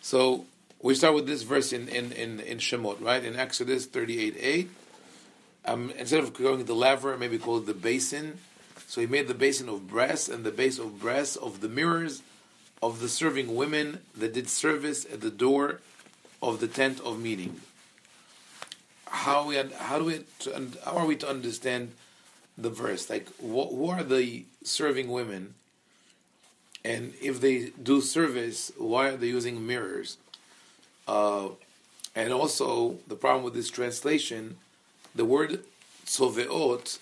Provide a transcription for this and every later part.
So we start with this verse in Shemot, right? In Exodus 38:8. Instead of going to the laver, maybe call it the basin. So he made the basin of brass, and the base of brass of the mirrors of the serving women that did service at the door of the tent of meeting. How are we to understand the verse? Like, who are the serving women? And if they do service, why are they using mirrors? And also, the problem with this translation, the word tzoveot,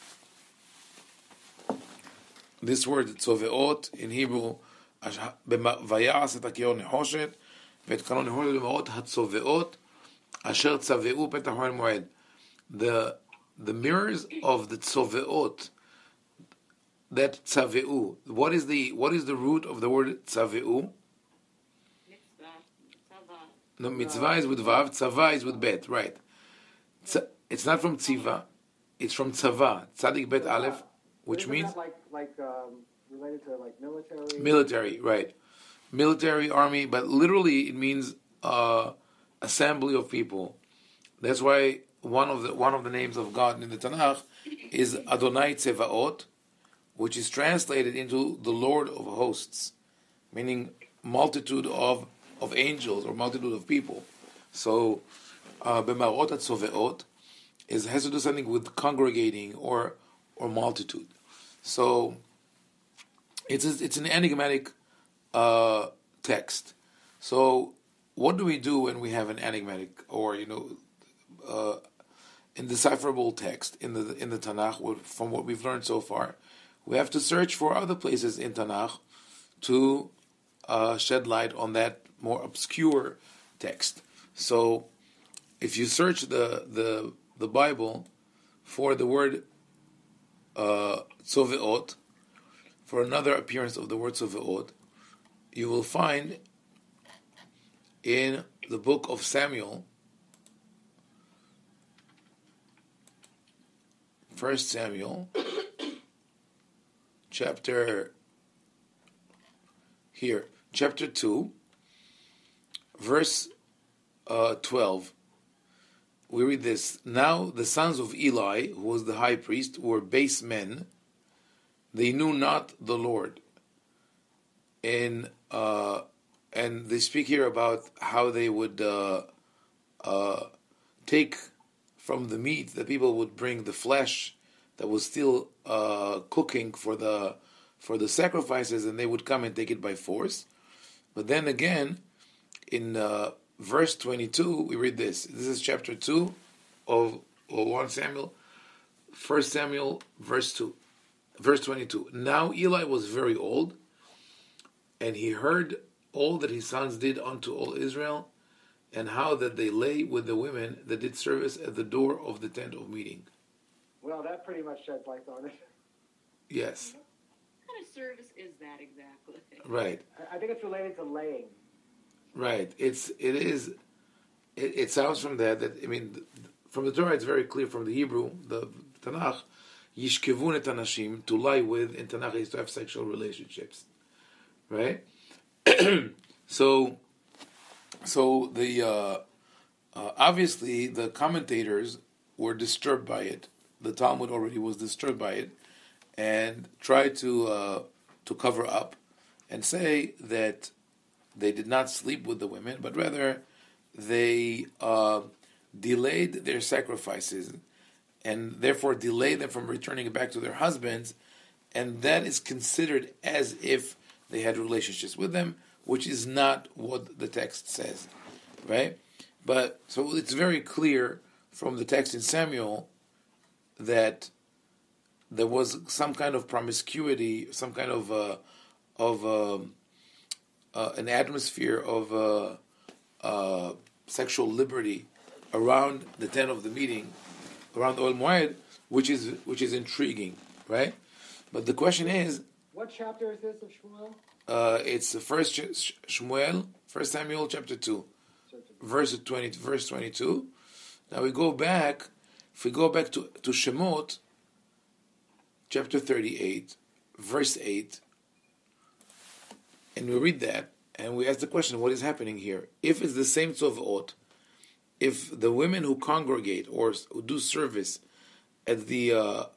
this word tzoveot in Hebrew, vayas et hakirot nehoshet, ואת קרון נהור במעות הצובעות אשר צבעו פתח אוהל מועד. The mirrors of the tzoveot, that tzaveu, what is the root of the word tzaveu? No, mitzvah is with vav, tzava is with bet, right? It's not from tziva, it's from tzava, tzadik bet aleph, which means related to like military. Military, right? Military, army, but literally it means assembly of people. That's why one of the names of God in the Tanakh is Adonai Tzevaot, which is translated into the Lord of Hosts, meaning multitude of angels or multitude of people. So B'marot HaTzoveot has to do something with congregating or multitude. So it's an enigmatic text. So what do we do when we have an enigmatic or indecipherable text in the Tanakh? From what we've learned so far, we have to search for other places in Tanakh to shed light on that more obscure text. So if you search the Bible for the word tzoveot, for another appearance of the word tzoveot, you will find in the book of Samuel, 1 Samuel, chapter 2, verse 12. We read this: Now the sons of Eli, who was the high priest, were base men. They knew not the Lord. And they speak here about how they would take from the meat that people would bring the flesh that was still cooking for the sacrifices, and they would come and take it by force. But then again, in verse 22, we read this. This is chapter 2 of 1 Samuel, 1 Samuel, verse 22. Now Eli was very old, and he heard all that his sons did unto all Israel, and how that they lay with the women that did service at the door of the tent of meeting. Well, that pretty much sheds light on it. Yes. What kind of service is that exactly? Right. I think it's related to laying. Right. It sounds from that I mean, from the Torah it's very clear, from the Hebrew, the Tanakh, yishkevun et anashim, to lie with, in Tanakh is to have sexual relationships. Right? So the obviously the commentators were disturbed by it. The Talmud already was disturbed by it, and tried to cover up and say that they did not sleep with the women, but rather they delayed their sacrifices, and therefore delayed them from returning back to their husbands, and that is considered as if they had relationships with them, which is not what the text says, right? But so it's very clear from the text in Samuel that there was some kind of promiscuity, some kind of an atmosphere of sexual liberty around the tent of the meeting, around the Oel Moed, which is intriguing, right? But the question is, what chapter is this of Shmuel? It's the first Shmuel, 1 Samuel chapter 2, verse 22. Now we go back. If we go back to Shemot, chapter 38, verse 8, and we read that, And we ask the question, what is happening here? If it's the same tzovot, if the women who congregate or who do service at the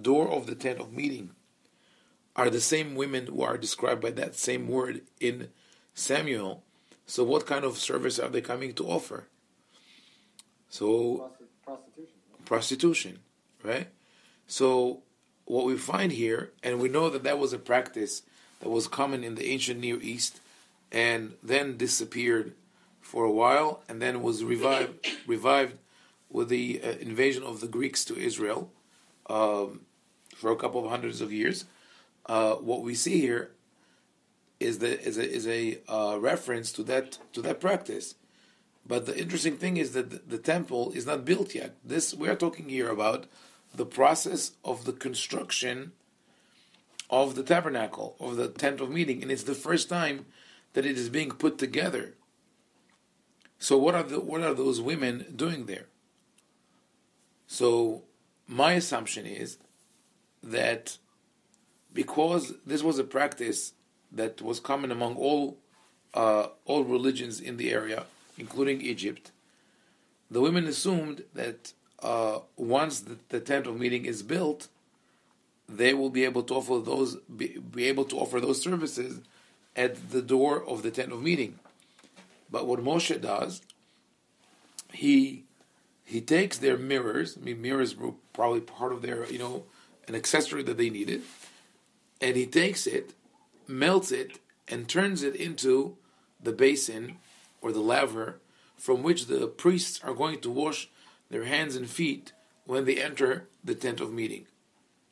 door of the tent of meeting are the same women who are described by that same word in Samuel, so what kind of service are they coming to offer? So prostitution, right? So what we find here, and we know that was a practice that was common in the ancient Near East, and then disappeared for a while, and then was revived with the invasion of the Greeks to Israel for a couple of hundreds of years. What we see here is a reference to that practice. But the interesting thing is that the temple is not built yet. We are talking here about the process of the construction of the tabernacle, of the tent of meeting, and it's the first time that it is being put together. So what are those women doing there? So my assumption is that because this was a practice that was common among all religions in the area, including Egypt, the women assumed that once the tent of meeting is built, they will be able to offer those services at the door of the tent of meeting. But what Moshe does, he takes their mirrors. I mean, mirrors were probably part of their, an accessory that they needed, and he takes it, melts it, and turns it into the basin or the laver from which the priests are going to wash their hands and feet when they enter the tent of meeting.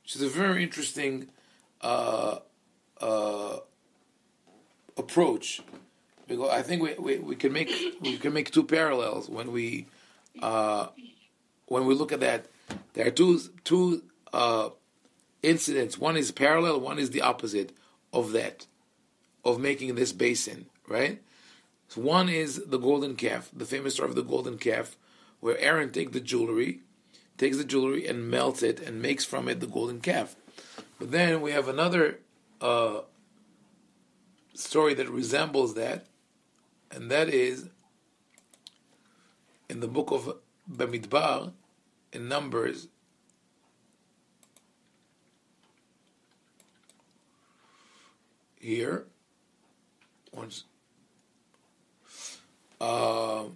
Which is a very interesting approach, because I think we can make two parallels when we look at that. There are two incidents. One is parallel, one is the opposite of that, of making this basin, right? So one is the golden calf, the famous story of the golden calf, where Aaron takes the jewelry and melts it and makes from it the golden calf. But then we have another story that resembles that, and that is in the book of Bamidbar, in Numbers, here, once, one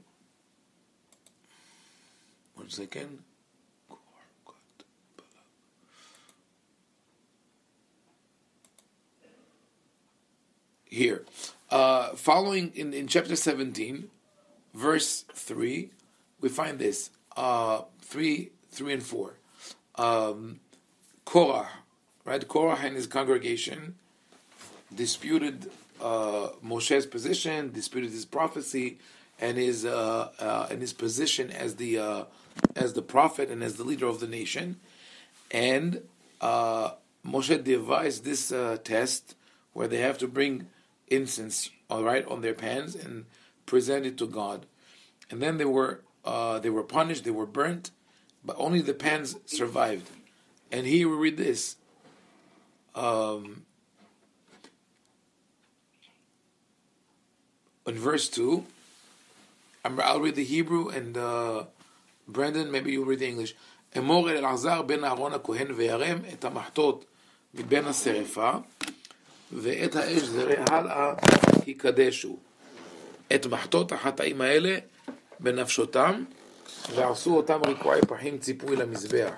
second. Here, following in chapter 17, verse 3, we find this 3 and 4. Korah, right? Korah and his congregation disputed Moshe's position, disputed his prophecy, and his position as the prophet and as the leader of the nation. And Moshe devised this test where they have to bring incense, all right, on their pans and present it to God. And then they were punished, they were burnt, but only the pans survived. And here we read this. In verse 2, I'll read the Hebrew, and Brandon, maybe you'll read the English. אמור אל אלעזר בן אהרון הכהן וירם את המחטות מבין השרפה ואת האש זרע הלאה יקדשו את מחטות החטאים האלה בנפשותם ועשו אותם רקועי פחים ציפוי למזבח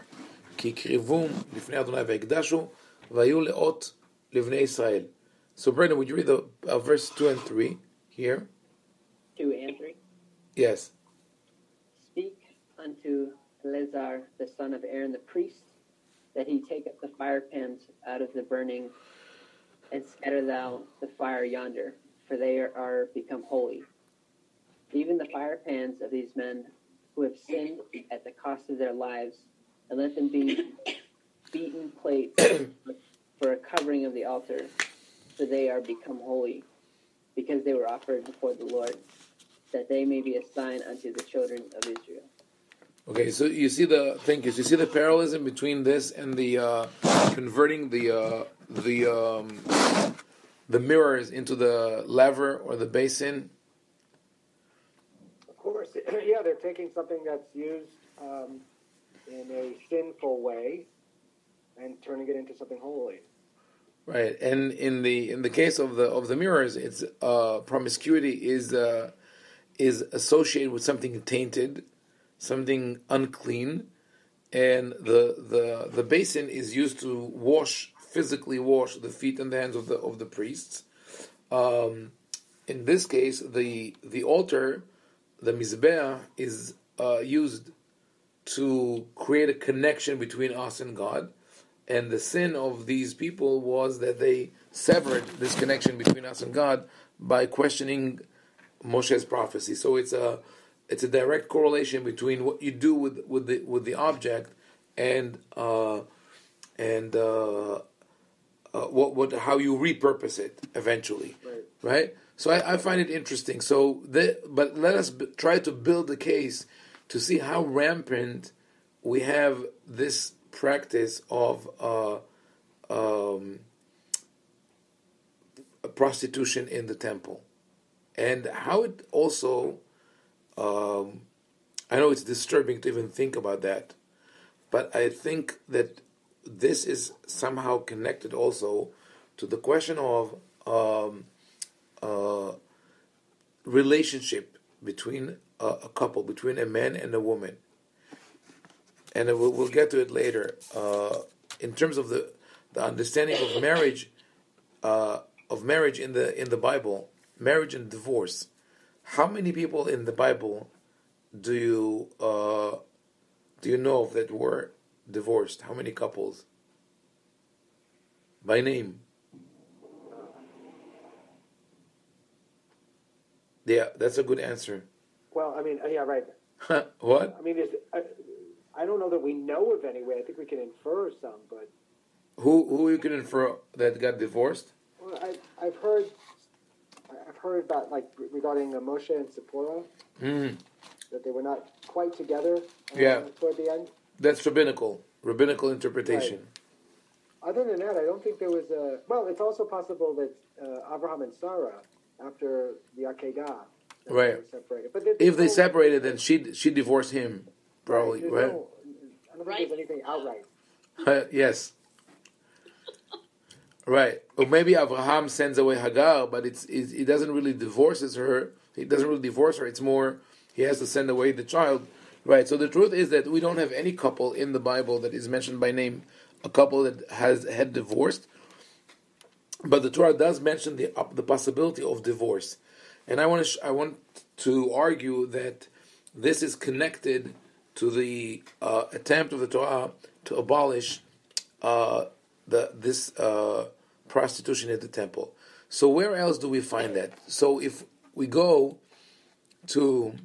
כי הקריבום לפני אדוני ויקדשו והיו לאות לבני ישראל. So Brandon, would you read the verse 2 and 3 here? 2 and 3? Yes. Speak unto Eleazar the son of Aaron the priest, that he take up the fire pans out of the burning, and scatter thou the fire yonder, for they are become holy. Even the fire pans of these men who have sinned at the cost of their lives, and let them be beaten plates for a covering of the altar, for they are become holy, because they were offered before the Lord, that they may be a sign unto the children of Israel. Okay, so you see the parallelism between this and the converting the the mirrors into the laver or the basin? Of course, yeah, they're taking something that's used in a sinful way and turning it into something holy. Right, and in the case of the mirrors, it's promiscuity is associated with something tainted, something unclean, and the basin is used to physically wash the feet and the hands of the priests. In this case, the altar, the mizbeah, is used to create a connection between us and God. And the sin of these people was that they severed this connection between us and God by questioning Moshe's prophecy. So it's a direct correlation between what you do with the object and how you repurpose it eventually, right? So I find it interesting. But let us try to build a case to see how rampant we have this practice of prostitution in the temple, and how it also, I know it's disturbing to even think about that, but I think that this is somehow connected also to the question of relationship between a couple, between a man and a woman. And we'll get to it later. In terms of the understanding of marriage in the Bible, marriage and divorce. How many people in the Bible do you know of that were divorced? How many couples? By name. Yeah, that's a good answer. Well, I mean, yeah, right. What? I mean, I don't know that we know of any way. I think we can infer some, but who you can infer that got divorced? well, I've heard about regarding Moshe and Zipporah that they were not quite together toward the end. That's rabbinical interpretation. Right. Other than that, I don't think there was a. Well, it's also possible that Abraham and Sarah, after the Akedah, right, were separated. But if they separated, then she divorced him. Probably, right? I don't think there's anything outright. Yes. Right. Or maybe Abraham sends away Hagar, but he doesn't really divorce her. He doesn't really divorce her. It's more he has to send away the child. Right. So the truth is that we don't have any couple in the Bible that is mentioned by name, a couple that had divorced. But the Torah does mention the possibility of divorce, and I want to argue that this is connected to the attempt of the Torah to abolish this prostitution at the temple. So where else do we find that? So if we go to,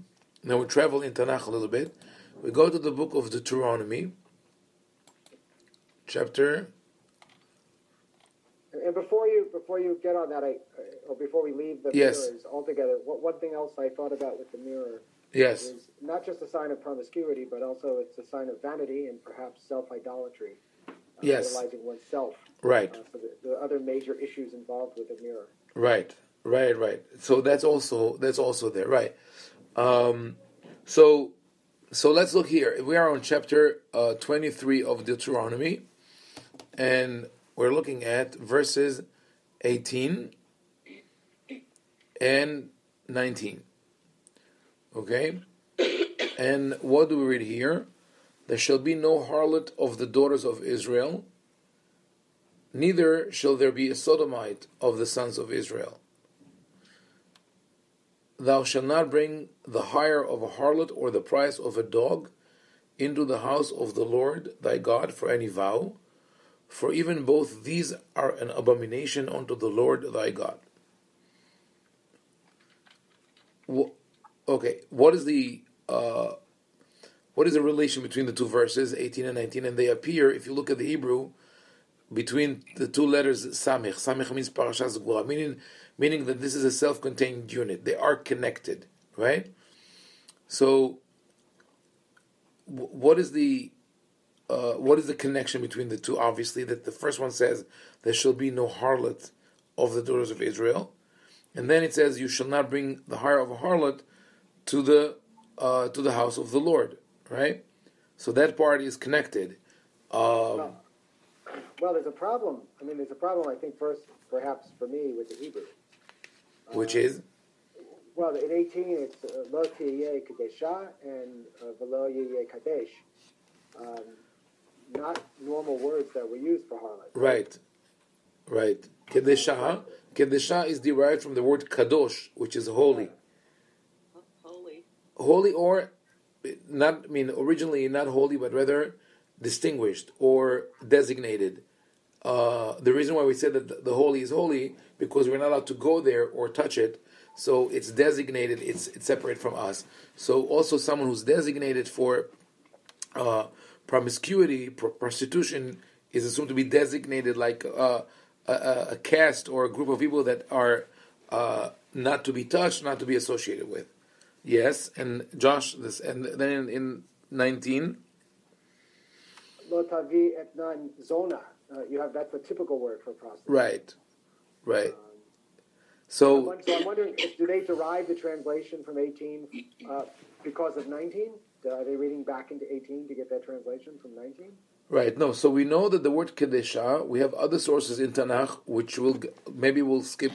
now we travel in Tanakh a little bit, we go to the book of Deuteronomy, chapter. And before you get on that, or before we leave the mirrors altogether, one thing else I thought about with the mirror. Yes. Is not just a sign of promiscuity, but also it's a sign of vanity and perhaps self-idolatry. Yes. Idolizing oneself. Right. So the other major issues involved with the mirror. Right. So that's also there. Right. So let's look here. We are on chapter 23 of Deuteronomy, and we're looking at verses 18 and 19. Okay? And what do we read here? There shall be no harlot of the daughters of Israel, neither shall there be a sodomite of the sons of Israel. Thou shalt not bring the hire of a harlot or the price of a dog into the house of the Lord thy God for any vow, for even both these are an abomination unto the Lord thy God. Okay, what is the relation between the two verses, 18 and 19? And they appear, if you look at the Hebrew, between the two letters Samech. Samech means Parashas Gvura, meaning that this is a self-contained unit. They are connected, right? So, what is the connection between the two? Obviously, that the first one says there shall be no harlot of the daughters of Israel. And then it says, you shall not bring the hire of a harlot to the house of the Lord, right? So that part is connected. Well, there's a problem. I mean, there's a problem, I think, first, perhaps for me, with the Hebrew. Which is? Well, in 18, it's lo tiyeh Qedesha and velo yeh kadesh. Not normal words that we use for harlot. Right. Qedesha is derived from the word kadosh, which is holy. Holy, or not, I mean, originally not holy, but rather distinguished or designated. The reason why we said that the holy is holy, because we're not allowed to go there or touch it, so it's designated, it's separate from us. So also someone who's designated for promiscuity, prostitution, is assumed to be designated like a caste or a group of people that are not to be touched, not to be associated with. Yes, and Josh, this, and then in 19, Lo tavi etnan zona. You have, that's a typical word for prostitute. Right. So I'm wondering, do they derive the translation from 18 because of 19? Are they reading back into 18 to get that translation from 19? Right. No. So we know that the word Qedesha, we have other sources in Tanakh, which we'll skip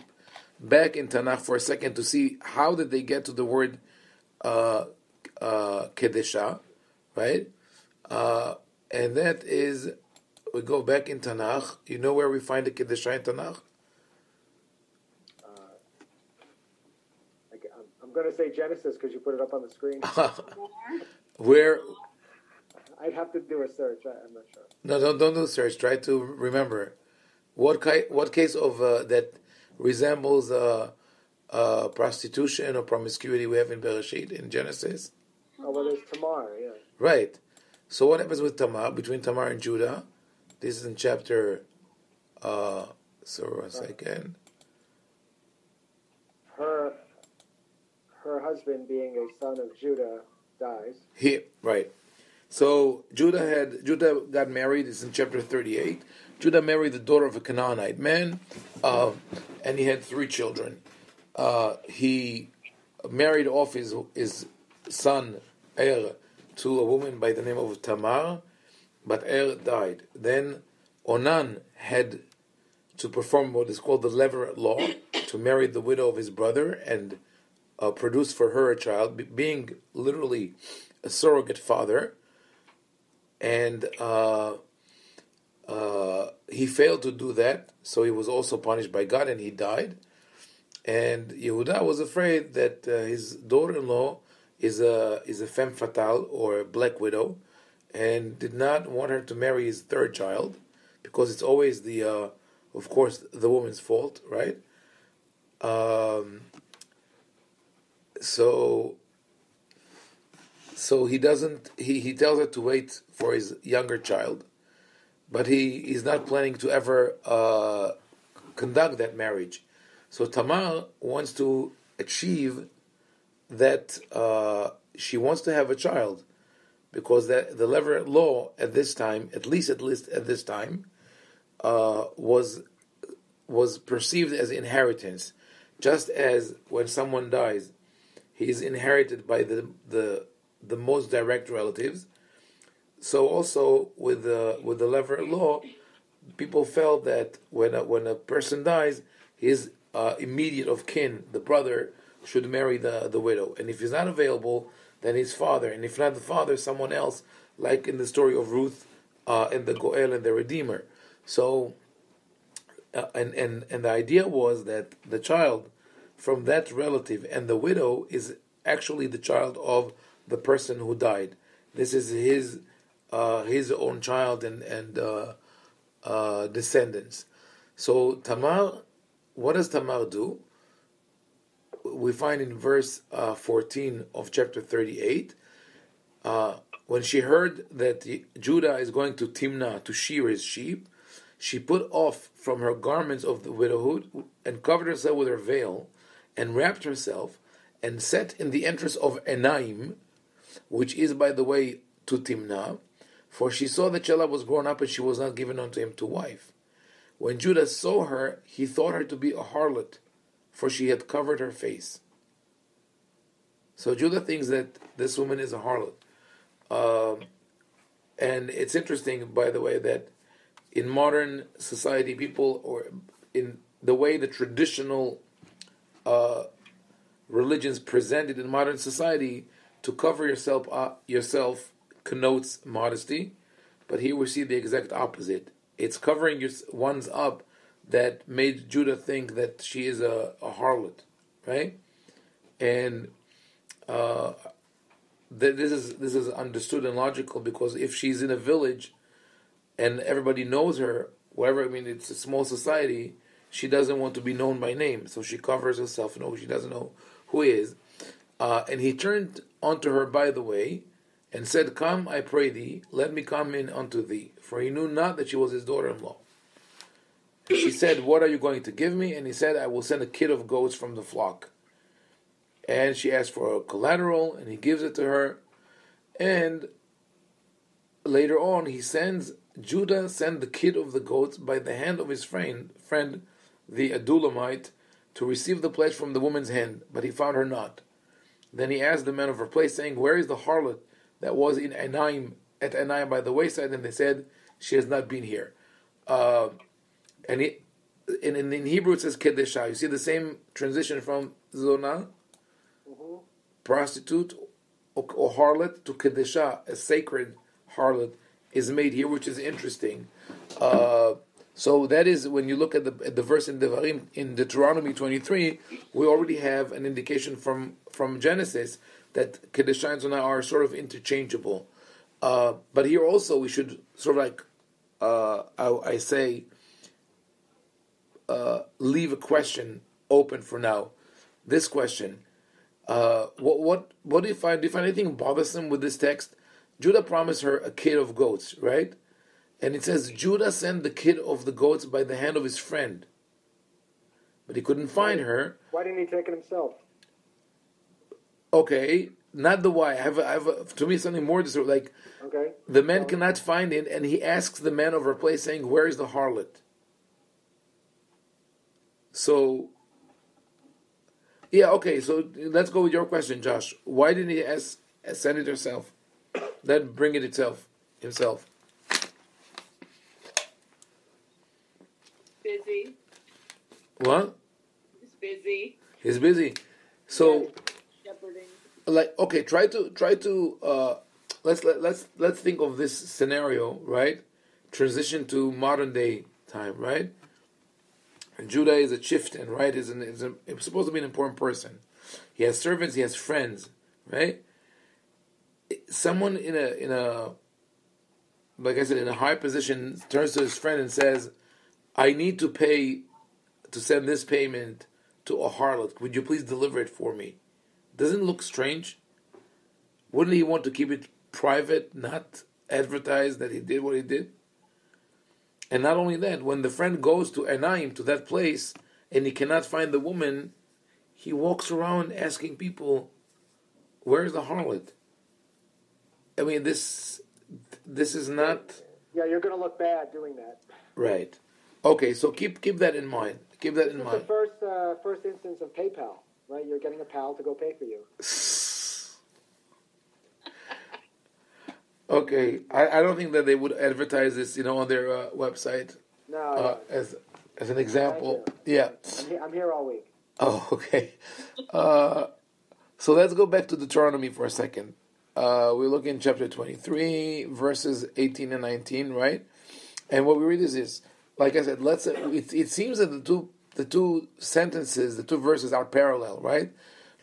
back in Tanakh for a second to see how did they get to the word Qedesha, right? And that is, we go back in Tanakh. You know where we find the Qedesha in Tanakh? I'm going to say Genesis because you put it up on the screen. Where? I'd have to do a search. I'm not sure. No, don't do a search. Try to remember what case of that resembles prostitution or promiscuity we have in Bereshit, in Genesis. Oh, well, there's Tamar, yeah. Right. So what happens with Tamar, between Tamar and Judah? This is in chapter. So one second. Her husband, being a son of Judah, dies. Right. So Judah got married. It's in chapter 38. Judah married the daughter of a Canaanite man, and he had 3 children. He married off his son Er to a woman by the name of Tamar, but Er died. Then Onan had to perform what is called the Levirate law, to marry the widow of his brother and produce for her a child, being literally a surrogate father. And he failed to do that, so he was also punished by God, and he died. And Yehuda was afraid that his daughter-in-law is a femme fatale, or a black widow, and did not want her to marry his 3rd child, because it's always of course, the woman's fault, right? So he doesn't. He tells her to wait for his younger child, but he's not planning to ever conduct that marriage. So Tamar wants to achieve that. She wants to have a child, because the Levirate law at this time, at least at this time, was perceived as inheritance. Just as when someone dies, he is inherited by the most direct relatives. So also with the Levirate law, people felt that when a person dies, his immediate of kin, the brother, should marry the widow, and if he's not available, then his father, and if not the father, someone else, like in the story of Ruth and the Goel and the Redeemer. So, and the idea was that the child from that relative and the widow is actually the child of the person who died. This is his own child and descendants. So Tamar, what does Tamar do? We find in verse 14 of chapter 38, when she heard that Judah is going to Timnah to shear his sheep, she put off from her garments of the widowhood and covered herself with her veil and wrapped herself and sat in the entrance of Enaim, which is, by the way, to Timnah, for she saw that Shelah was grown up and she was not given unto him to wife. When Judah saw her, he thought her to be a harlot, for she had covered her face. So Judah thinks that this woman is a harlot. And it's interesting, by the way, that in modern society, people, or in the way the traditional religions presented in modern society, to cover yourself connotes modesty, but here we see the exact opposite. It's covering one's up that made Judah think that she is a harlot, right? And this is understood and logical, because if she's in a village and everybody knows her, wherever, it's a small society, she doesn't want to be known by name, so she covers herself. No, she doesn't know who he is. And he turned unto her by the way, and said, "Come, I pray thee, let me come in unto thee." For he knew not that she was his daughter-in-law. She said, "What are you going to give me?" And he said, "I will send a kid of goats from the flock." And she asked for a collateral, and he gives it to her. And later on, Judah sent the kid of the goats by the hand of his friend the Adulamite, to receive the pledge from the woman's hand, but he found her not. Then he asked the men of her place, saying, "Where is the harlot that was at Anaim by the wayside?" And they said, "She has not been here." And in Hebrew it says Qedesha. You see the same transition from Zona, prostitute or harlot, to Qedesha, a sacred harlot, is made here, which is interesting. So that is, when you look at the verse in Devarim, in Deuteronomy 23, we already have an indication from Genesis that Qedesha and Zonah are sort of interchangeable. But here also we should sort of leave a question open for now. This question: what do you find? Do you find anything bothersome with this text? Judah promised her a kid of goats, right? And it says Judah sent the kid of the goats by the hand of his friend, but he couldn't find her. Why didn't he take it himself? Okay, not the why. I have to me something more like, okay, the man cannot find it, and he asks the man of her place, saying, "Where is the harlot?" So, yeah, okay. So let's go with your question, Josh. Why didn't he send it herself? Then bring it himself. Busy. What? He's busy. He's busy. So, Shepherding. like, okay, try to let's think of this scenario, right? Transition to modern day time, right? And Judah is a chieftain, right? He's supposed to be an important person. He has servants, he has friends, right? Someone in a like I said, in a high position turns to his friend and says, "I need to send this payment to a harlot. Would you please deliver it for me?" Doesn't it look strange? Wouldn't he want to keep it private, not advertise that he did what he did? And not only that, when the friend goes to Anaim, to that place, and he cannot find the woman, he walks around asking people, "Where's the harlot?" This is not... Yeah, you're going to look bad doing that. Right. Okay, so keep that in mind. Keep that in mind. It's the first instance of PayPal, right? You're getting a pal to go pay for you. Okay, I don't think that they would advertise this, on their website. No. As an example. Yeah. I'm here all week. Oh, okay. So let's go back to Deuteronomy for a second. We look in chapter 23, verses 18 and 19, right? And what we read is this. Like I said, it seems that the two sentences, the two verses are parallel, right?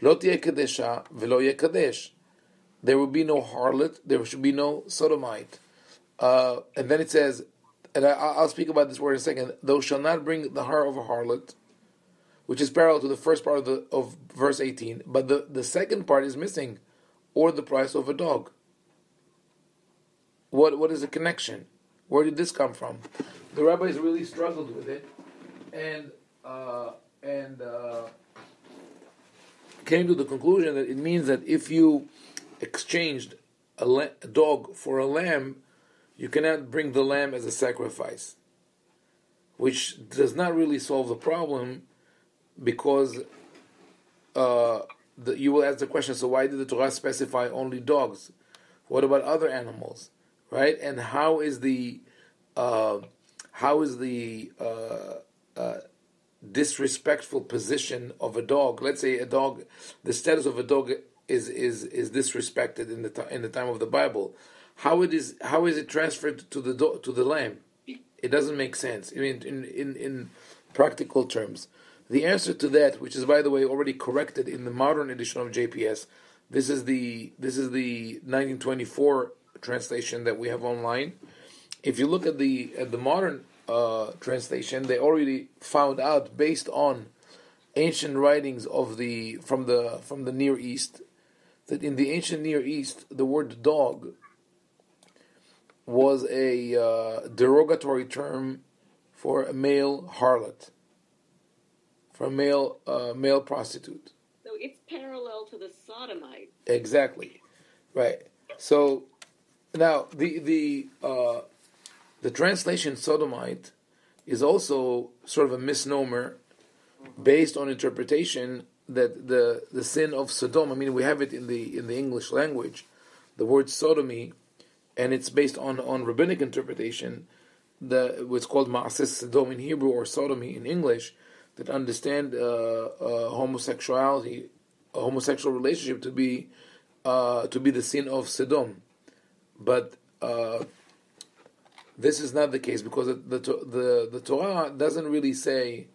Lo tiye Qedesha velo yeh kadesh. There will be no harlot, there should be no sodomite. And then it says, and I'll speak about this word in a second, thou shalt not bring the hair of a harlot, which is parallel to the first part of verse 18. But the second part is missing, or the price of a dog. What is the connection? Where did this come from? The rabbis really struggled with it, and came to the conclusion that it means that if you exchanged a dog for a lamb, you cannot bring the lamb as a sacrifice. which does not really solve the problem, because you will ask the question, so why did the Torah specify only dogs? What about other animals, right? And how is the disrespectful position of a dog? Let's say a dog, the status of a dog is disrespected in the time of the Bible. How is it transferred to the lamb? It doesn't make sense. I mean, in practical terms, the answer to that, which is by the way already corrected in the modern edition of JPS, this is the 1924 translation that we have online. If you look at the modern translation, they already found out, based on ancient writings from the Near East, that in the ancient Near East the word dog was a derogatory term for a male harlot, for a male prostitute. So it's parallel to the sodomite. Exactly, right. So now the translation sodomite is also sort of a misnomer, based on interpretation that the sin of Sodom. I mean, we have it in the English language, the word sodomy, and it's based on rabbinic interpretation. What's called Ma'ases Sodom in Hebrew, or sodomy in English, that understand homosexuality, a homosexual relationship to be the sin of Sodom, but this is not the case, because the Torah doesn't really say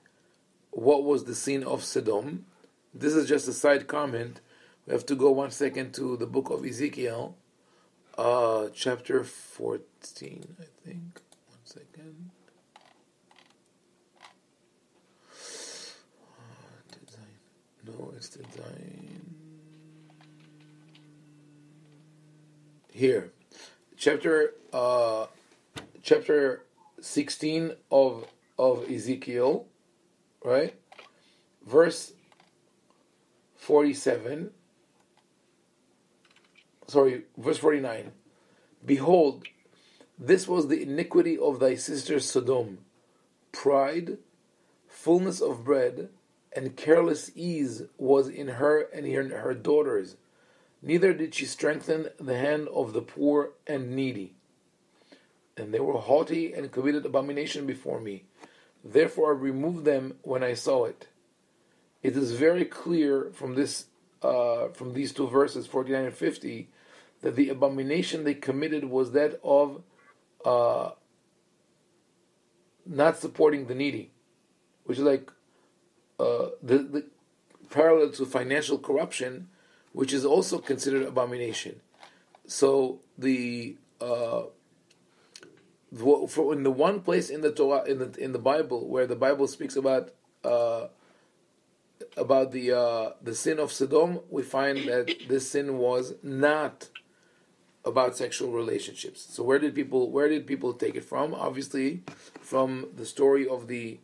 what was the sin of Sodom. This is just a side comment. We have to go 1 second to the book of Ezekiel, chapter 14, I think. 1 second. No, it's the Zayin. Here, chapter 16 of Ezekiel, right? Verse 47. Verse 49. Behold, this was the iniquity of thy sister Sodom: pride, fullness of bread, and careless ease was in her and in her daughters. Neither did she strengthen the hand of the poor and needy. And they were haughty and committed abomination before me. Therefore I removed them when I saw it. It is very clear from these two verses, 49 and 50, that the abomination they committed was that of not supporting the needy, which is like the parallel to financial corruption, which is also considered abomination. So in the one place in the Torah, in the Bible, where the Bible speaks about the sin of Sodom, we find that this sin was not about sexual relationships. So where did people take it from? Obviously, from the story of the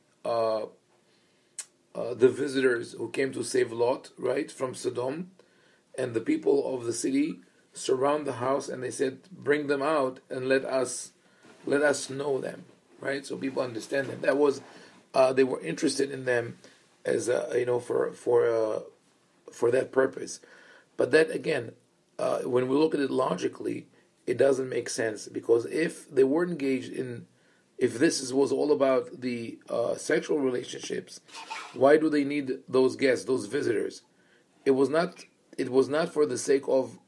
visitors who came to save Lot, right, from Sodom, and the people of the city surround the house, and they said, "Bring them out and let us know them." Right, so people understand them. That was they were interested in them as for that purpose. But that again, when we look at it logically, it doesn't make sense, because if they weren't engaged in, if this was all about the sexual relationships, why do they need those guests, those visitors? It was not for the sake of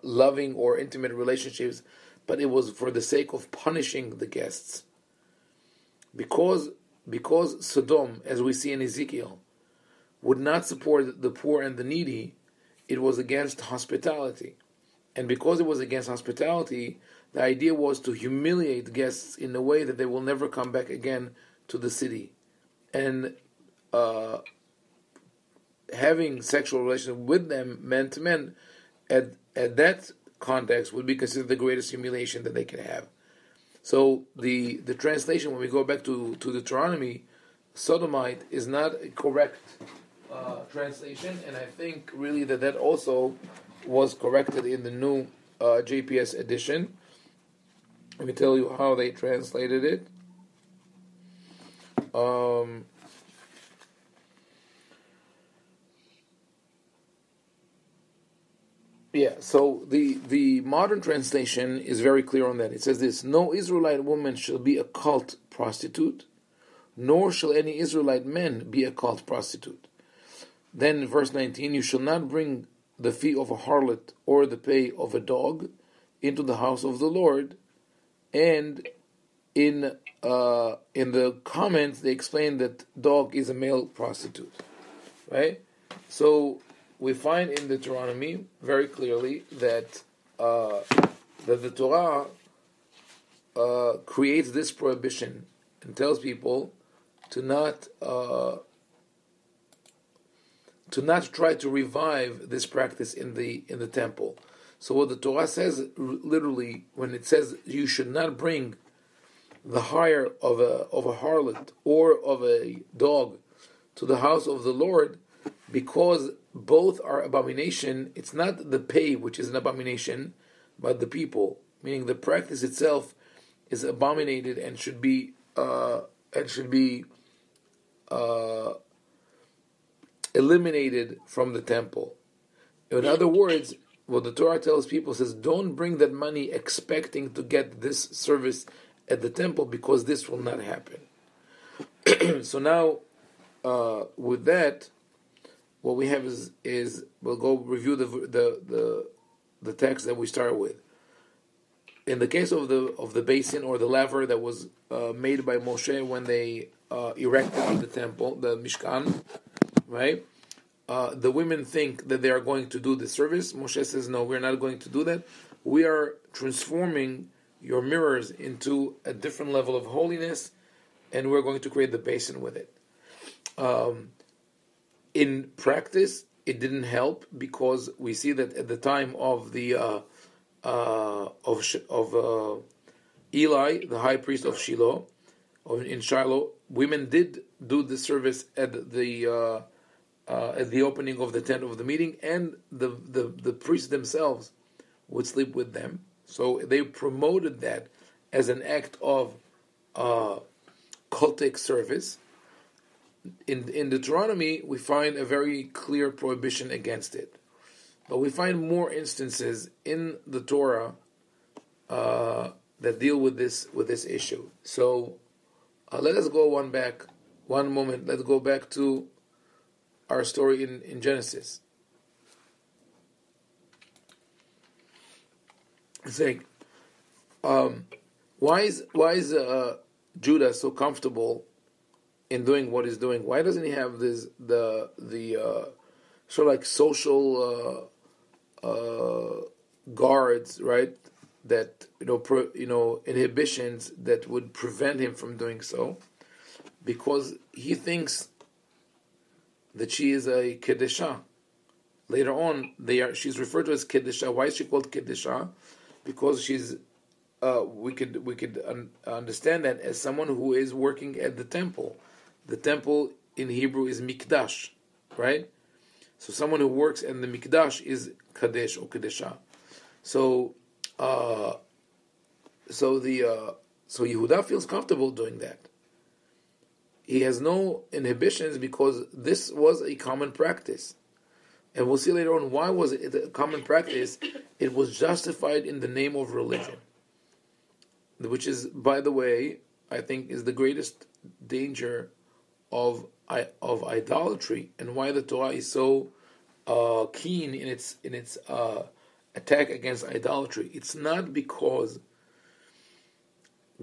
loving or intimate relationships, but it was for the sake of punishing the guests. Because Sodom, as we see in Ezekiel, would not support the poor and the needy, it was against hospitality. And because it was against hospitality, the idea was to humiliate guests in a way that they will never come back again to the city. And having sexual relations with them, man to man, at that context would be considered the greatest humiliation that they can have. So the translation, when we go back to Deuteronomy, sodomite is not a correct translation, and I think really that also was corrected in the new JPS edition. Let me tell you how they translated it. Yeah, so the modern translation is very clear on that. It says this: no Israelite woman shall be a cult prostitute, nor shall any Israelite man be a cult prostitute. Then verse 19, you shall not bring the fee of a harlot or the pay of a dog into the house of the Lord. And in the comments they explain that dog is a male prostitute, right? So we find in Deuteronomy very clearly that the Torah creates this prohibition and tells people to not try to revive this practice in the temple. So what the Torah says literally, when it says you should not bring the hire of a harlot or of a dog to the house of the Lord, because both are abomination. It's not the pay which is an abomination, but the people, meaning the practice itself is abominated and should be eliminated from the temple. In other words, what the Torah tells people says, don't bring that money expecting to get this service at the temple, because this will not happen. So now, with that, what we have is we'll go review the text that we started with. In the case of the basin or the laver that was made by Moshe when they erected the temple, the Mishkan, right? The women think that they are going to do the service. Moshe says, no, we're not going to do that. We are transforming your mirrors into a different level of holiness, and we're going to create the basin with it. In practice, it didn't help, because we see that at the time of the Eli, the high priest of Shiloh, in Shiloh, women did do the service at the opening of the tent of the meeting, and the priests themselves would sleep with them. So they promoted that as an act of cultic service. In Deuteronomy, we find a very clear prohibition against it, but we find more instances in the Torah that deal with this issue. So let us go one moment. Let's go back to our story in Genesis. It's saying, why is Judah so comfortable in doing what he's doing? Why doesn't he have the sort of like social guards, right? That inhibitions that would prevent him from doing so, because he thinks that she is a Qedesha. Later on, she's referred to as Qedesha. Why is she called Qedesha? Because she's we could understand that as someone who is working at the temple. The temple in Hebrew is Mikdash, right? So someone who works in the Mikdash is Kadesh or Qedesha. So Yehuda feels comfortable doing that. He has no inhibitions, because this was a common practice. And we'll see later on why was it a common practice. It was justified in the name of religion, which is, by the way, I think is the greatest danger of idolatry, and why the Torah is so keen in its attack against idolatry. It's not because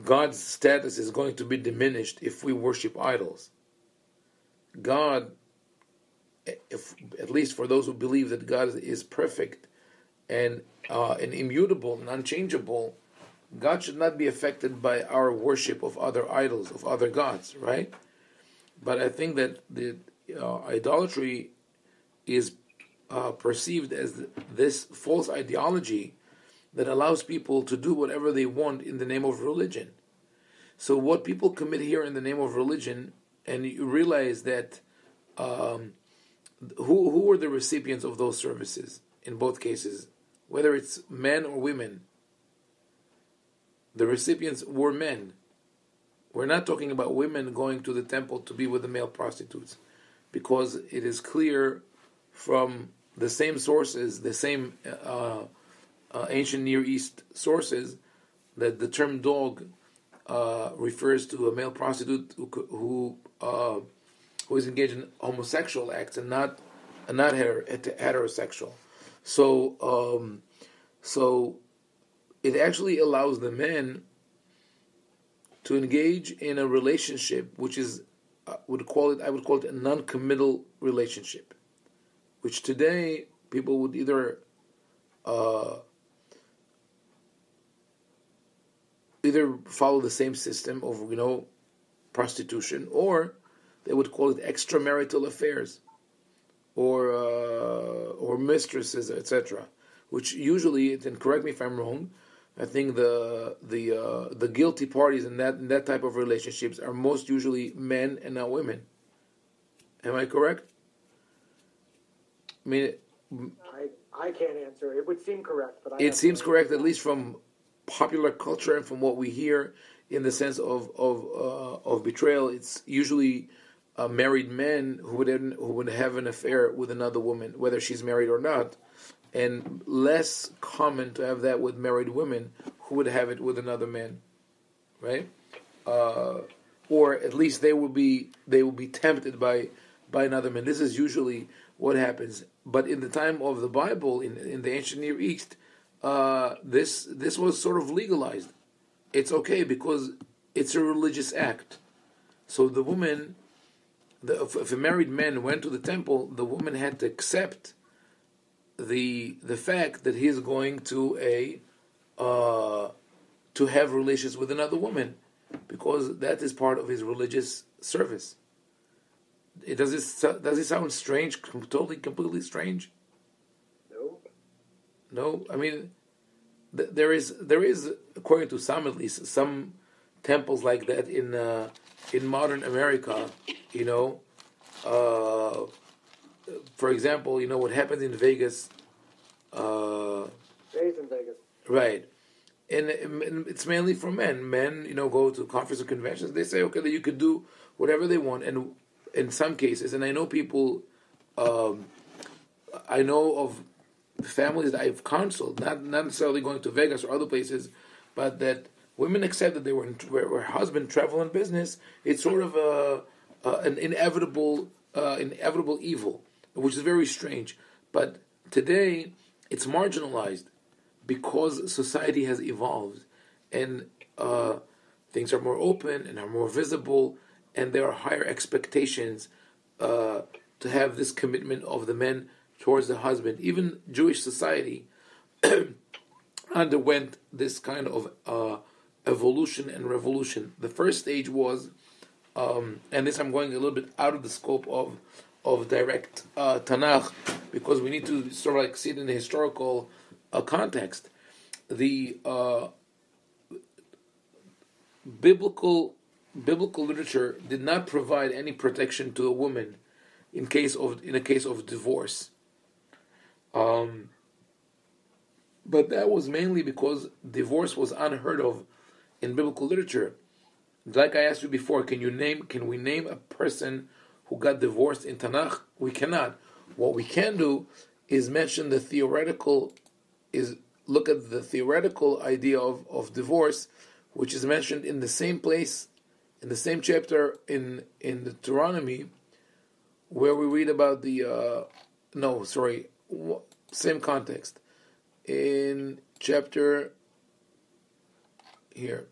God's status is going to be diminished if we worship idols. God, if at least for those who believe that God is perfect and immutable and unchangeable, God should not be affected by our worship of other idols, of other gods, right? But I think that the idolatry is perceived as this false ideology that allows people to do whatever they want in the name of religion. So what people commit here in the name of religion, and you realize that who were the recipients of those services in both cases, whether it's men or women, the recipients were men. We're not talking about women going to the temple to be with the male prostitutes, because it is clear from the same sources, the same ancient Near East sources, that the term dog refers to a male prostitute who is engaged in homosexual acts and not heterosexual. So it actually allows the men to engage in a relationship which is I would call it a non-committal relationship, which today people would either follow the same system of prostitution, or they would call it extramarital affairs, or mistresses, etc. Which usually, and correct me if I'm wrong, I think the guilty parties in that type of relationships are most usually men and not women. Am I correct? I mean, I can't answer. It would seem correct, but it seems correct, at least from popular culture and from what we hear in the sense of betrayal. It's usually married men who would have an affair with another woman, whether she's married or not, and less common to have that with married women who would have it with another man, right? Or at least they will be tempted by another man. This is usually what happens. But in the time of the Bible, in the ancient Near East, this was sort of legalized. It's okay because it's a religious act. So the woman, if a married man went to the temple, the woman had to accept the fact that he is going to have relations with another woman, because that is part of his religious service. Does it sound strange? Completely strange? No. I mean, there is, according to some at least, some temples like that in modern America. For example, what happens in Vegas. Stays in Vegas. Right. And it's mainly for men. Men, go to conferences or conventions. They say, okay, that you could do whatever they want. And in some cases, and I know people, I know of families that I've counseled, not necessarily going to Vegas or other places, but that women accept that they were husband travel and business. It's sort of an inevitable evil, which is very strange. But today, it's marginalized because society has evolved, and things are more open and are more visible, and there are higher expectations to have this commitment of the men towards the husband. Even Jewish society underwent this kind of evolution and revolution. The first stage was, and this I'm going a little bit out of the scope of direct Tanakh, because we need to sort of like see it in the historical context. The biblical literature did not provide any protection to a woman in a case of divorce. But that was mainly because divorce was unheard of in biblical literature. Like I asked you before, can we name a person who got divorced in Tanakh? We cannot. What we can do is mention look at the theoretical idea of divorce, which is mentioned in the same place, in the same chapter in the Deuteronomy, where we read about same context. In chapter here.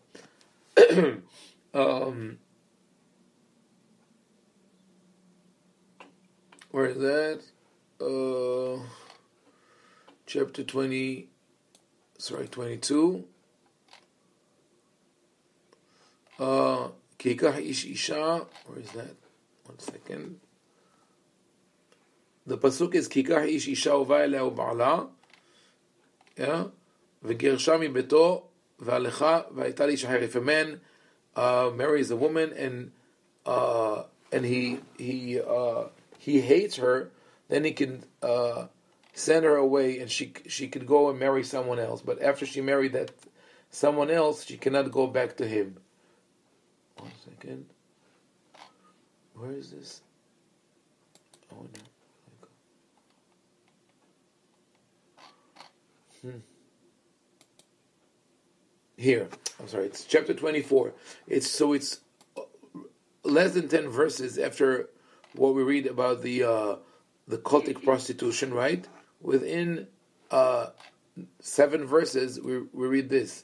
Where is that? Chapter 22. Kikah ish isha. Where is that? 1 second. The pasuk is Kikah ish isha uvaila u'ba'ala. Yeah. V'gersha mi beto v'alecha v'ayta li shahir. If a man marries a woman and he hates her, then he can send her away, and she could go and marry someone else. But after she married that someone else, she cannot go back to him. 1 second. Where is this? I wonder. Here, I'm sorry. It's chapter 24. It's less than 10 verses after what we read about the cultic prostitution, right? Within 7 verses, we read this.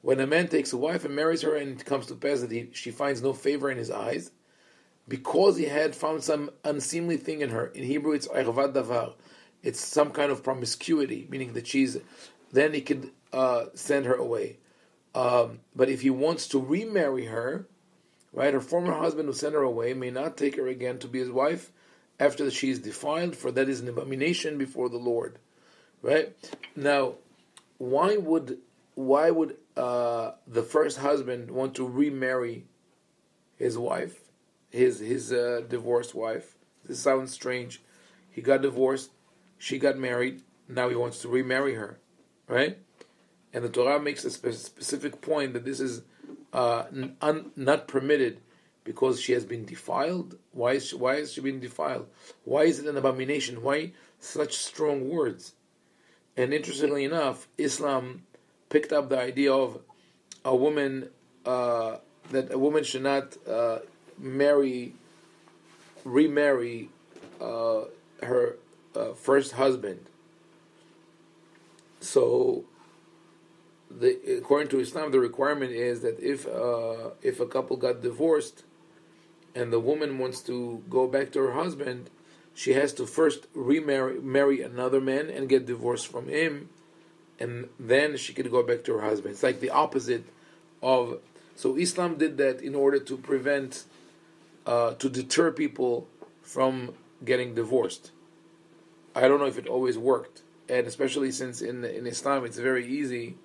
When a man takes a wife and marries her, and it comes to pass that she finds no favor in his eyes, because he had found some unseemly thing in her. In Hebrew, it's arvad davar. It's some kind of promiscuity, meaning that then he could send her away. But if he wants to remarry her, right, her former husband who sent her away may not take her again to be his wife after that she is defiled, for that is an abomination before the Lord. Right? Now, why would the first husband want to remarry his wife, his divorced wife? This sounds strange. He got divorced, she got married, now he wants to remarry her, right? And the Torah makes a specific point that this is not permitted because she has been defiled. Why is she being defiled? Why is it an abomination? Why such strong words? And interestingly enough, Islam picked up the idea of a woman that a woman should not remarry her first husband. So, according to Islam, the requirement is that if a couple got divorced and the woman wants to go back to her husband, she has to first marry another man and get divorced from him, and then she could go back to her husband. It's like the opposite of. So Islam did that in order to prevent, to deter people from getting divorced. I don't know if it always worked, and especially since in Islam it's very easy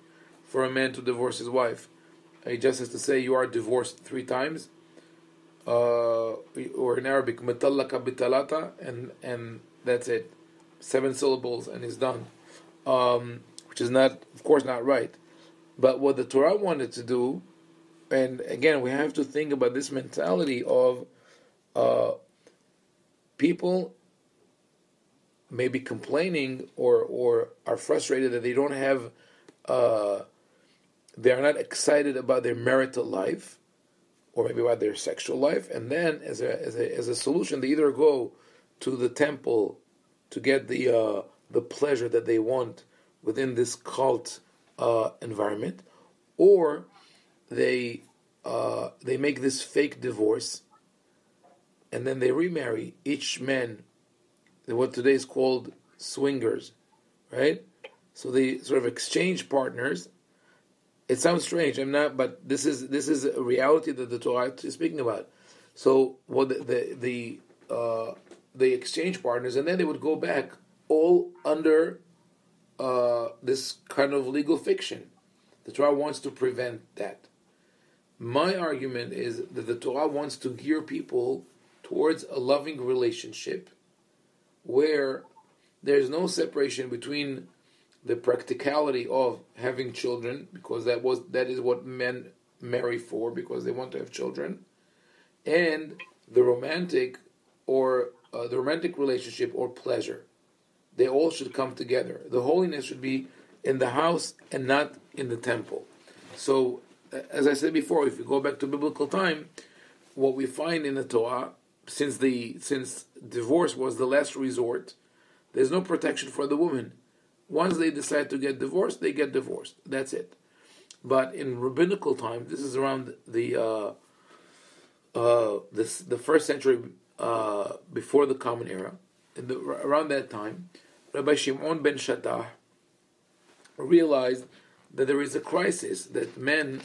for a man to divorce his wife. He just has to say, "You are divorced 3 times," or in Arabic, "Metallaka bitalata," and that's it. 7 syllables and he's done. Which is not, of course, not right. But what the Torah wanted to do, and again, we have to think about this mentality of people maybe complaining or are frustrated that they don't have, they are not excited about their marital life, or maybe about their sexual life, and then as a solution, they either go to the temple to get the pleasure that they want within this cult environment, or they make this fake divorce, and then they remarry each man. What today is called swingers, right? So they sort of exchange partners. It sounds strange, I'm not, but this is a reality that the Torah is speaking about. So what they exchange partners, and then they would go back all under this kind of legal fiction. The Torah wants to prevent that. My argument is that the Torah wants to gear people towards a loving relationship where there's no separation between the practicality of having children, because that is what men marry for, because they want to have children, and the romantic relationship or pleasure. They all should come together. The holiness should be in the house and not in the temple. So, as I said before, if you go back to biblical time, what we find in the Torah, since divorce was the last resort, there's no protection for the woman. Once they decide to get divorced, they get divorced. That's it. But in rabbinical time, this is around the first century before the Common Era. Around that time, Rabbi Shimon ben Shattah realized that there is a crisis, that men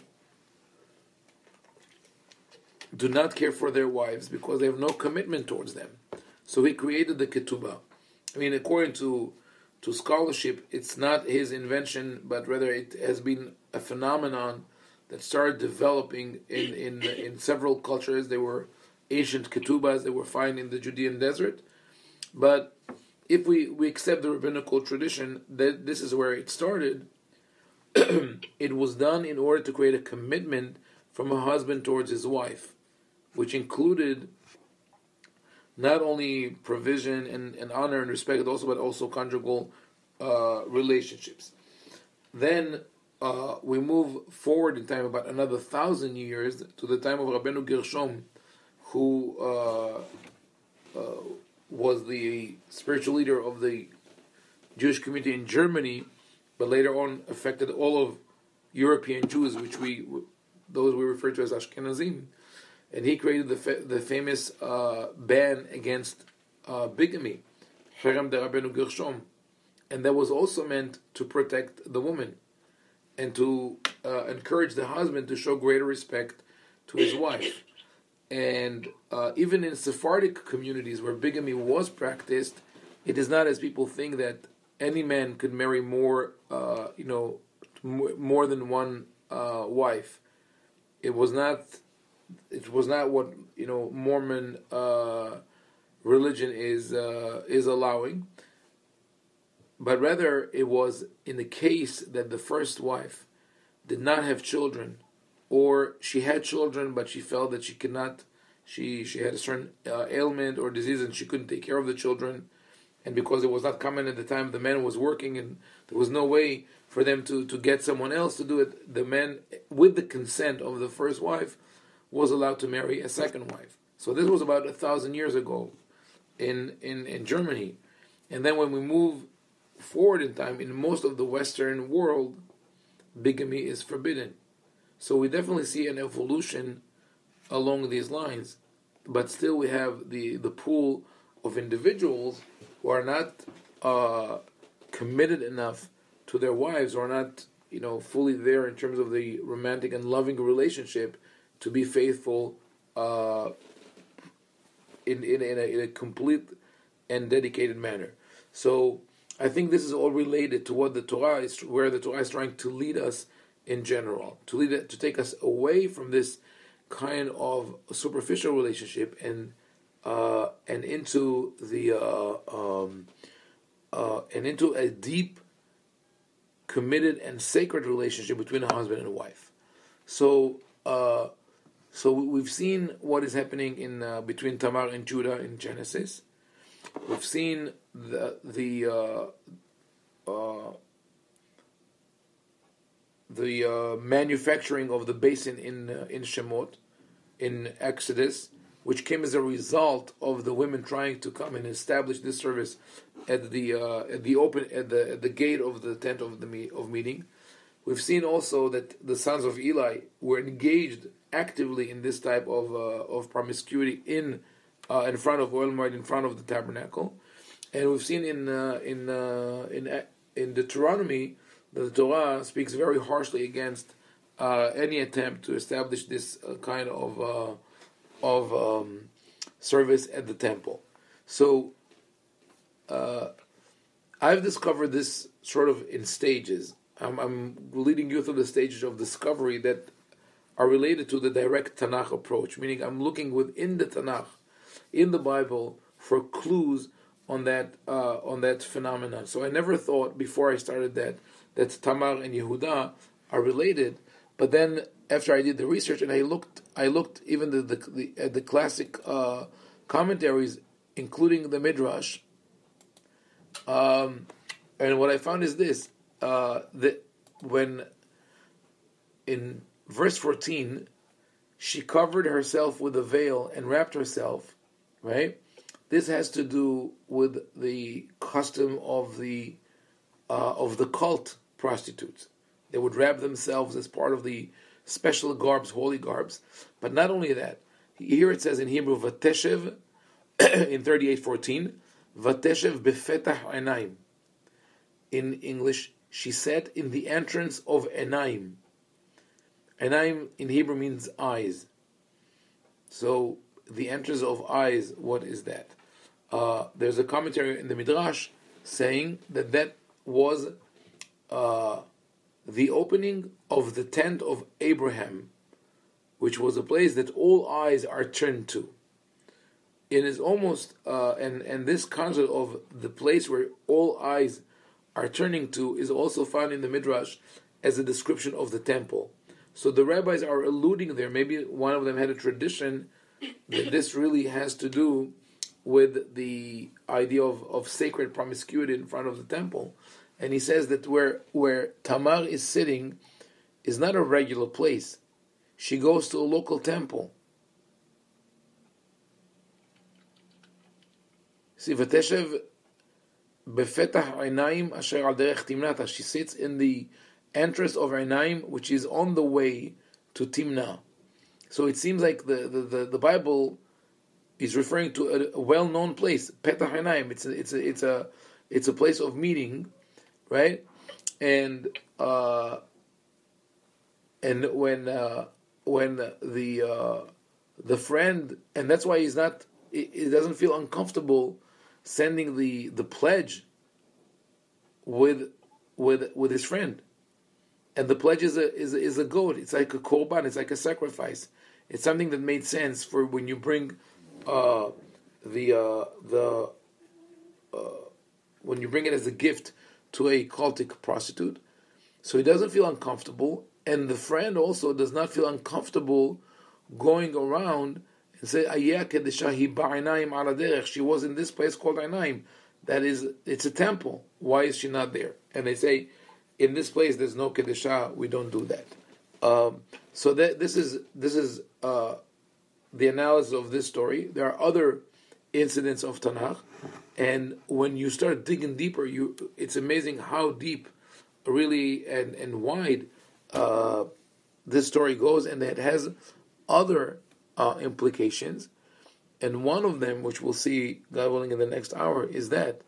do not care for their wives because they have no commitment towards them. So he created the ketubah. I mean, according to scholarship, it's not his invention, but rather it has been a phenomenon that started developing in several cultures. There were ancient ketubahs that were found in the Judean desert. But if we accept the rabbinical tradition, that this is where it started, it was done in order to create a commitment from a husband towards his wife, which included not only provision and honor and respect, but also conjugal relationships. Then we move forward in time about another 1,000 years to the time of Rabbeinu Gershom, who was the spiritual leader of the Jewish community in Germany, but later on affected all of European Jews, those we refer to as Ashkenazim. And he created the famous ban against bigamy, Cherem de Rabbeinu Gershom, and that was also meant to protect the woman and to encourage the husband to show greater respect to his wife. And even in Sephardic communities where bigamy was practiced, it is not as people think that any man could marry more than one wife. It was not what Mormon religion is allowing, but rather it was in the case that the first wife did not have children, or she had children but she felt that she could not. She had a certain ailment or disease and she couldn't take care of the children, and because it was not common at the time, the man was working and there was no way for them to get someone else to do it. The man, with the consent of the first wife, was allowed to marry a second wife. So this was about 1,000 years ago in Germany. And then when we move forward in time, in most of the Western world, bigamy is forbidden. So we definitely see an evolution along these lines. But still we have the pool of individuals who are not committed enough to their wives, or not fully there in terms of the romantic and loving relationship to be faithful in a complete and dedicated manner. So I think this is all related to what the Torah is, where the Torah is trying to lead us in general, to take us away from this kind of superficial relationship and into into a deep, committed and sacred relationship between a husband and a wife. So we've seen what is happening in between Tamar and Judah in Genesis. We've seen the manufacturing of the basin in Shemot, in Exodus, which came as a result of the women trying to come and establish this service at the gate of the tent of meeting. We've seen also that the sons of Eli were engaged actively in this type of promiscuity in front of Oil Moed, in front of the tabernacle, and we've seen in Deuteronomy that the Torah speaks very harshly against any attempt to establish this kind of service at the temple. So I've discovered this sort of in stages. I'm leading you through the stages of discovery that are related to the direct Tanakh approach, meaning I'm looking within the Tanakh, in the Bible, for clues on that phenomenon. So I never thought before I started that Tamar and Yehuda are related, but then after I did the research and I looked even at the classic commentaries, including the Midrash, and what I found is this: that when in verse 14 she covered herself with a veil and wrapped herself, right? This has to do with the custom of the cult prostitutes. They would wrap themselves as part of the special garbs, holy garbs. But not only that, here it says in Hebrew, Vateshev, in 38:14, Vateshev befetach enaim. In English, she sat in the entrance of enaim. Enaim in Hebrew means eyes. So the entrance of eyes, what is that? There's a commentary in the Midrash saying that was the opening of the tent of Abraham, which was a place that all eyes are turned to. It is almost and this concept of the place where all eyes are turning to is also found in the Midrash as a description of the temple. So the rabbis are alluding there. Maybe one of them had a tradition that this really has to do with the idea of sacred promiscuity in front of the temple. And he says that where Tamar is sitting is not a regular place. She goes to a local temple. See, Vateshev befetach Einaim asher al derech Timnata. She sits in the entrance of Einaim, which is on the way to Timnah. So it seems like the Bible is referring to a well-known place, Petach Einaim. It's a place of meeting, right? And when the friend, and that's why he's not, he doesn't feel uncomfortable sending the pledge with his friend. And the pledge is a goat. It's like a korban. It's like a sacrifice. It's something that made sense for when you bring when you bring it as a gift to a cultic prostitute. So he doesn't feel uncomfortable, and the friend also does not feel uncomfortable going around and say, "Ayah Qedesha hi ba'inaim ala derech." She was in this place called Einaim. That is, it's a temple. Why is she not there? And they say, in this place there's no Qedesha. We don't do that. So this is the analysis of this story. There are other incidents of Tanakh, and when you start digging deeper, it's amazing how deep, really, and wide this story goes, and it has other implications. And one of them, which we'll see, God willing, in the next hour, is that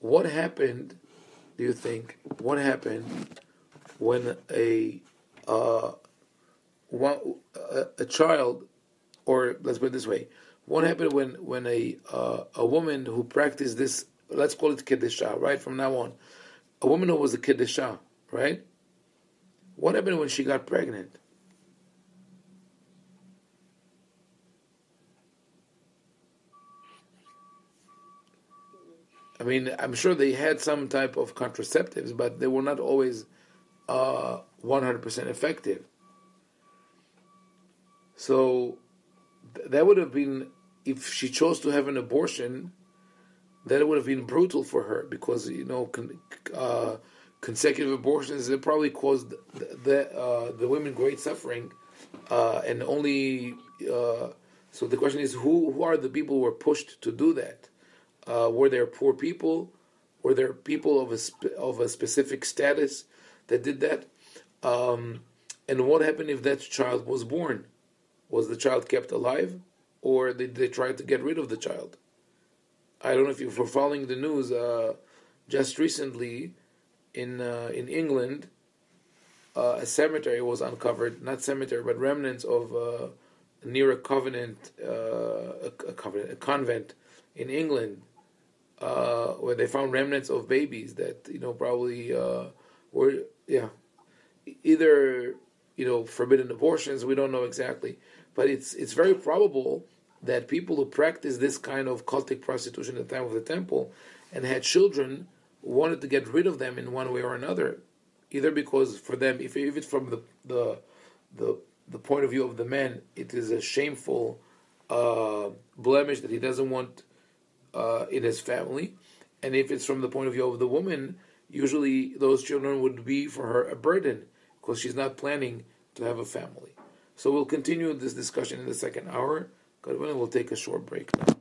what happened? Do you think what happened when a child, or let's put it this way, what happened when a woman who practiced this, let's call it Qedesha, right, from now on, a woman who was a Qedesha, right? What happened when she got pregnant? I mean, I'm sure they had some type of contraceptives, but they were not always 100% effective. So that would have been, if she chose to have an abortion, that would have been brutal for her, because consecutive abortions, it probably caused the women great suffering, and only. So the question is, who are the people who were pushed to do that? Were there poor people? Were there people of a specific status that did that? And what happened if that child was born? Was the child kept alive, or did they try to get rid of the child? I don't know if you were following the news. Just recently, in England, a cemetery was uncovered. Not cemetery, but remnants of near a convent in England, where they found remnants of babies that probably were either forbidden abortions. We don't know exactly, but it's very probable that people who practiced this kind of cultic prostitution at the time of the temple and had children wanted to get rid of them in one way or another, either because for them, if it's from the point of view of the man, it is a shameful blemish that he doesn't want in his family, and if it's from the point of view of the woman, usually those children would be for her a burden because she's not planning to have a family. So we'll continue this discussion in the second hour. God willing, we'll take a short break now.